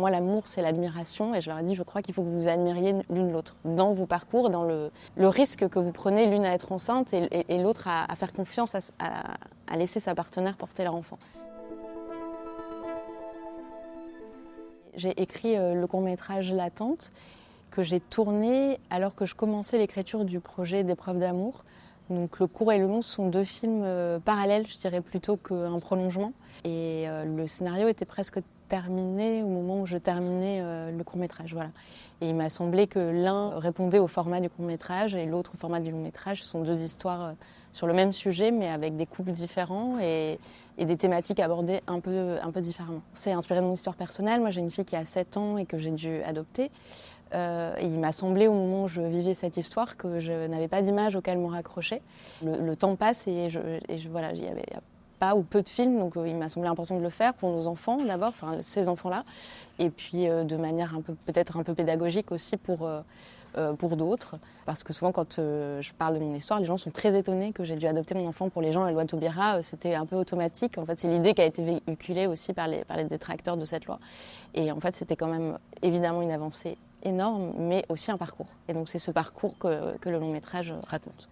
Moi, l'amour, c'est l'admiration, et je leur ai dit, je crois qu'il faut que vous vous admiriez l'une l'autre, dans vos parcours, dans le risque que vous prenez l'une à être enceinte et l'autre à faire confiance, à laisser sa partenaire porter leur enfant. J'ai écrit le court-métrage L'attente, que j'ai tourné alors que je commençais l'écriture du projet d'Épreuve d'amour. Donc le court et le long sont deux films parallèles, je dirais, plutôt qu'un prolongement. Et le scénario était presque terminé au moment où je terminais le court-métrage. Voilà. Et il m'a semblé que l'un répondait au format du court-métrage et l'autre au format du long-métrage. Ce sont deux histoires sur le même sujet, mais avec des couples différents et des thématiques abordées un peu différemment. C'est inspiré de mon histoire personnelle. Moi, j'ai une fille qui a 7 ans et que j'ai dû adopter. Et il m'a semblé au moment où je vivais cette histoire que je n'avais pas d'image auquel me raccrocher. Le temps passe et voilà, il y avait pas ou peu de films, donc il m'a semblé important de le faire pour nos enfants d'abord, enfin ces enfants-là, et puis de manière peut-être un peu pédagogique aussi pour d'autres. Parce que souvent quand je parle de mon histoire, les gens sont très étonnés que j'ai dû adopter mon enfant. Pour les gens, la loi Taubira, c'était un peu automatique. En fait, c'est l'idée qui a été véhiculée aussi par les détracteurs de cette loi. Et en fait, c'était quand même évidemment une avancée énorme, mais aussi un parcours. Et donc c'est ce parcours que le long métrage raconte.